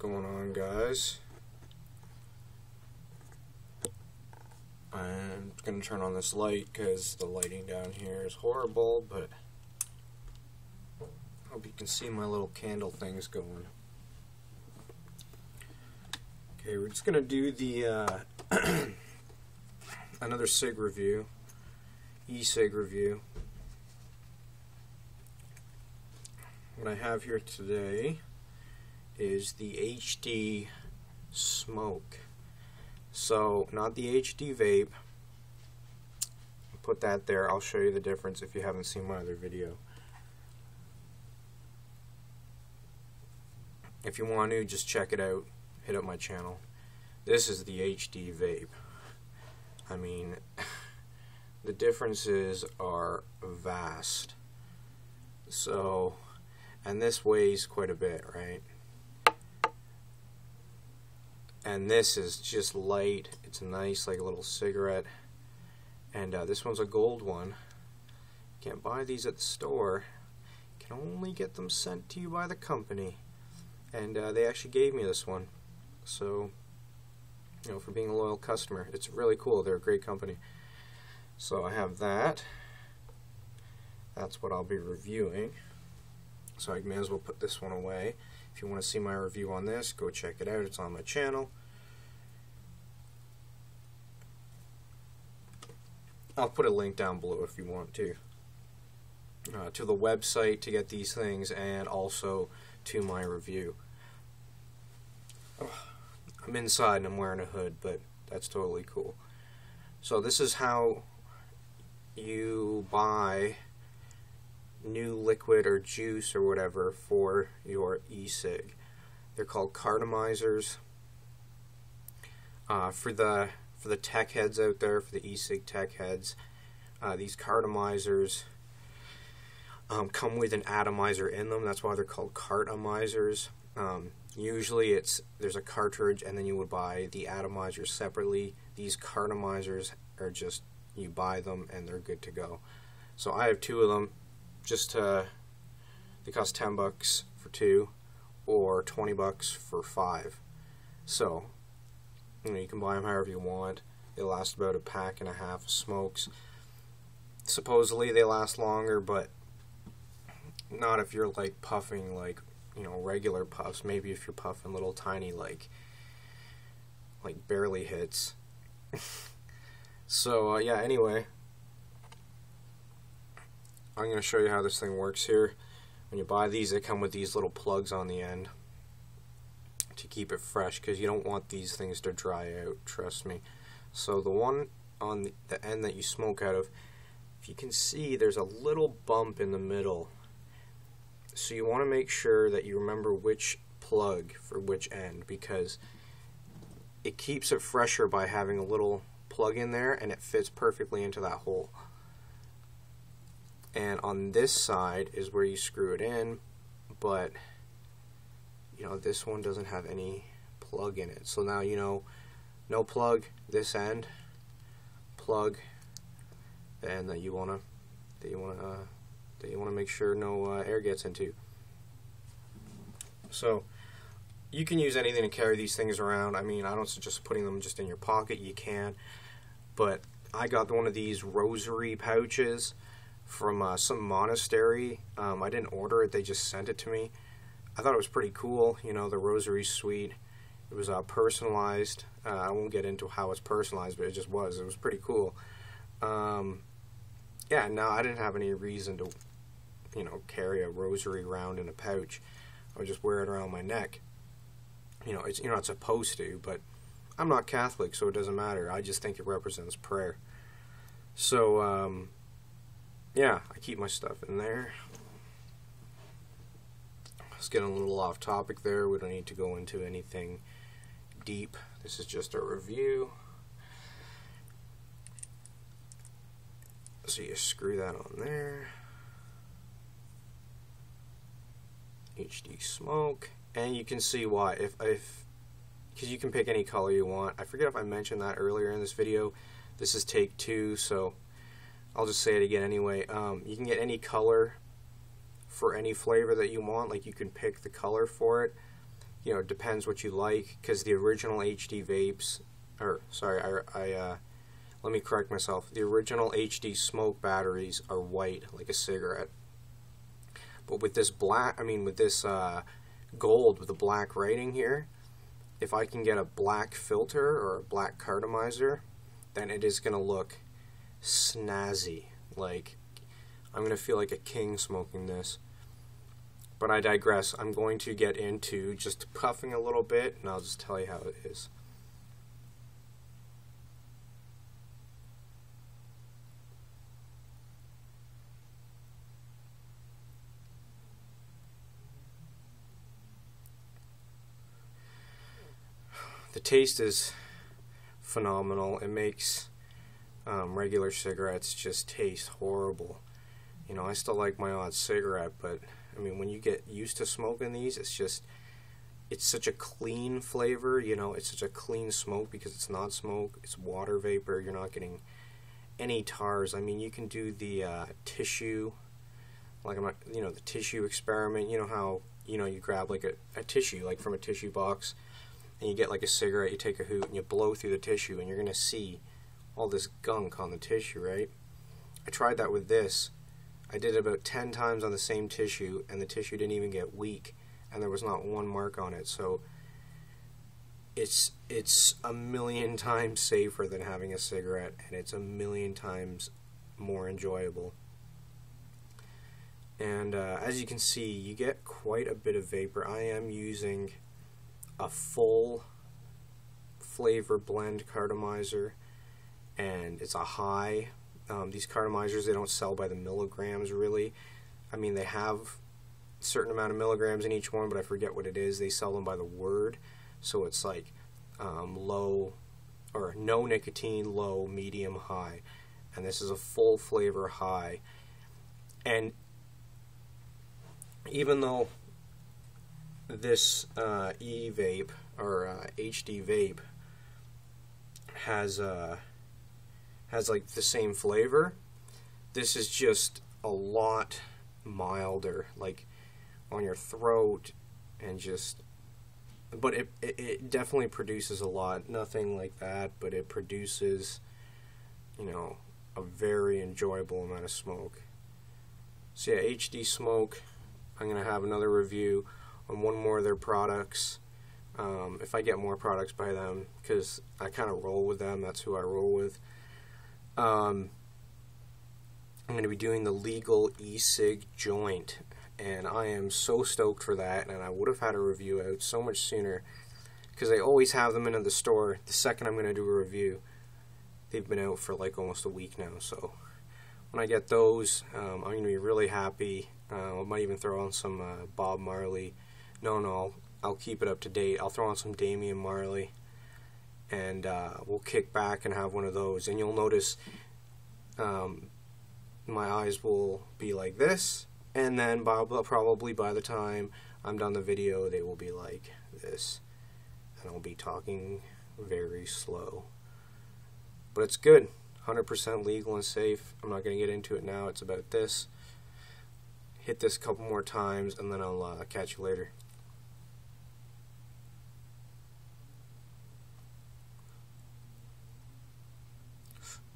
going on, guys? I'm going to turn on this light because the lighting down here is horrible, but I hope you can see my little candle things going. Okay, we're just going to do the another E-Cig review, E-Cig review. What I have here today is the HD smoke. So, not the HD vape. Put that there. I'll show you the difference if you haven't seen my other video. If you want to, just check it out. Hit up my channel. This is the HD vape. I mean, the differences are vast. So, and this weighs quite a bit, right? And this is just light. It's nice, like a little cigarette. And this one's a gold one. You can't buy these at the store. You can only get them sent to you by the company. And they actually gave me this one. So, you know, for being a loyal customer. It's really cool. They're a great company. So I have that. That's what I'll be reviewing. So I may as well put this one away. If you want to see my review on this, go check it out. It's on my channel. I'll put a link down below if you want to the website to get these things, and also to my review. I'm inside and I'm wearing a hood, but that's totally cool. So this is how you buy new liquid or juice or whatever for your E-Cig. They're called Cartomizers. For the tech heads out there, for the E-Cig tech heads, these Cartomizers come with an atomizer in them. That's why they're called Cartomizers. Usually there's a cartridge, and then you would buy the atomizer separately. These Cartomizers are just, you buy them and they're good to go. So I have two of them. They cost $10 for two, or $20 for 5. So, you know, you can buy them however you want. They last about a pack and a half of smokes. Supposedly they last longer, but not if you're like puffing like, you know, regular puffs. Maybe if you're puffing little tiny like barely hits. So yeah, anyway, I'm going to show you how this thing works here. When you buy these, they come with these little plugs on the end to keep it fresh, because you don't want these things to dry out, trust me. So the one on the end that you smoke out of, if you can see, there's a little bump in the middle. So you want to make sure that you remember which plug for which end, because it keeps it fresher by having a little plug in there, and it fits perfectly into that hole. And on this side is where you screw it in, but you know, this one doesn't have any plug in it. So now you know, no plug this end, plug, and that you wanna make sure no air gets into. So you can use anything to carry these things around. I mean, I don't suggest putting them just in your pocket. You can, but I got one of these Rosary pouches from some monastery. I didn't order it, they just sent it to me. I thought it was pretty cool. You know, the Rosary suite. It was personalized. I won't get into how it's personalized, but it was pretty cool. Yeah, no, I didn't have any reason to, you know, carry a rosary around in a pouch. I would just wear it around my neck. You know, you're not supposed to, but I'm not Catholic, so it doesn't matter. I just think it represents prayer. So, yeah, I keep my stuff in there. Let's get a little off topic there. We don't need to go into anything deep. This is just a review. So you screw that on there. HD smoke. And you can see why. Because you can pick any color you want. I forget if I mentioned that earlier in this video. This is take 2, so I'll just say it again anyway. You can get any color for any flavor that you want. Like, you can pick the color for it. you know, it depends what you like, because the original HD vapes, or sorry, let me correct myself. The original HD smoke batteries are white, like a cigarette. But with this black, with this gold with the black writing here, if I can get a black filter or a black cartomizer, then it is going to look snazzy. Like, I'm going to feel like a king smoking this. But I digress. I'm going to get into just puffing a little bit, and I'll just tell you how it is. The taste is phenomenal. It makes regular cigarettes just taste horrible. You know, I still like my odd cigarette, but I mean, when you get used to smoking these, it's such a clean flavor. You know, it's such a clean smoke because it's not smoke, it's water vapor. You're not getting any tars. I mean, you can do the tissue, like the tissue experiment. You know how you grab like a tissue, like from a tissue box, and you get like a cigarette, you take a hoot, and you blow through the tissue, and you're going to see all this gunk on the tissue, right? I tried that with this. I did it about 10 times on the same tissue, and the tissue didn't even get weak, and there was not one mark on it. So it's a million times safer than having a cigarette, and it's a million times more enjoyable. And as you can see, you get quite a bit of vapor. I am using a full flavor blend cartomizer, and it's a high. These cartomizers, they don't sell by the milligrams really. I mean, they have a certain amount of milligrams in each one, but I forget what it is. They sell them by the word, so it's like low or no nicotine, low, medium, high, and this is a full flavor high. And even though this E-vape or HD vape has like the same flavor, this is just a lot milder, like on your throat, and but it definitely produces a lot. Nothing like that, but it produces, a very enjoyable amount of smoke. So yeah, HD Smoke, I'm going to have another review on one more of their products, if I get more products by them, because I kind of roll with them. That's who I roll with. I'm going to be doing the legal E-Cig joint, and I am so stoked for that, and I would have had a review out so much sooner, because they always have them in the store the second I'm going to do a review. They've been out for like almost a week now, so when I get those, I'm going to be really happy. I might even throw on some Bob Marley. No, I'll keep it up to date. I'll throw on some Damian Marley, and we'll kick back and have one of those. And you'll notice my eyes will be like this, and then probably by the time I'm done the video, they will be like this, and I'll be talking very slow. But it's good. 100% legal and safe. I'm not going to get into it now. It's about this. Hit this a couple more times, and then I'll catch you later.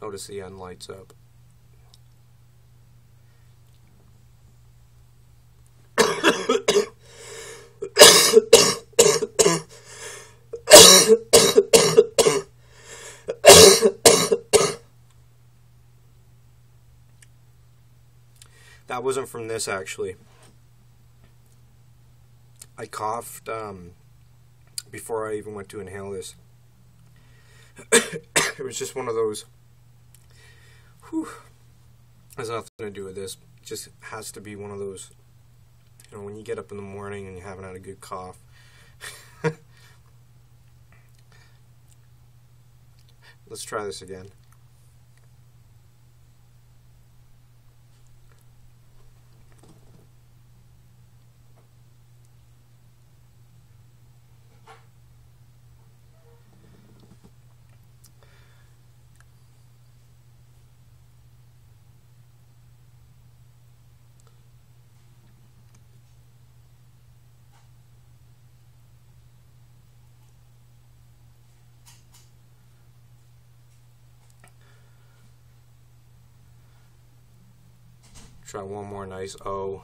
Notice the end lights up. That wasn't from this, actually. I coughed before I even went to inhale this. It was just one of those. Whew. Has nothing to do with this. It just has to be one of those, when you get up in the morning and you haven't had a good cough. Let's try this again. Try one more nice O.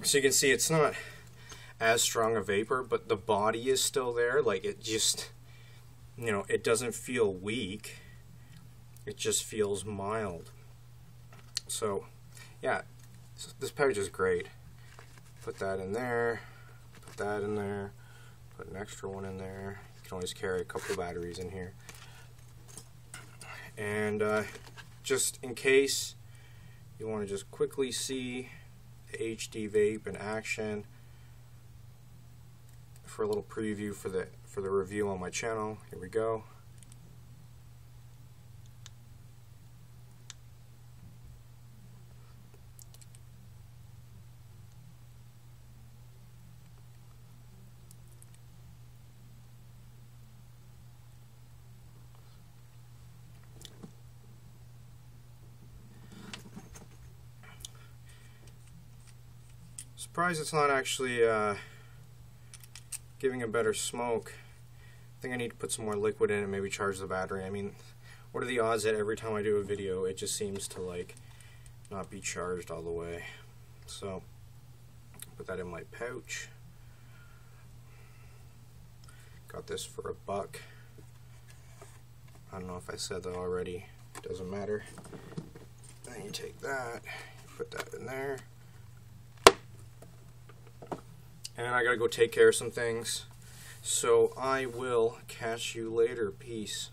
So you can see it's not as strong a vapor, but the body is still there. Like, it just, you know, it doesn't feel weak. It just feels mild. So, yeah, this pouch is great. Put that in there, put that in there, put an extra one in there. You can always carry a couple of batteries in here. And just in case you want to just quickly see the HD vape in action for a little preview for the review on my channel. Here we go. Surprised it's not actually giving a better smoke. I think I need to put some more liquid in and maybe charge the battery. I mean, what are the odds that every time I do a video it just seems to like not be charged all the way? So put that in my pouch. Got this for $1. I don't know if I said that already. Doesn't matter. Then you take that, put that in there. And I gotta go take care of some things. So I will catch you later. Peace.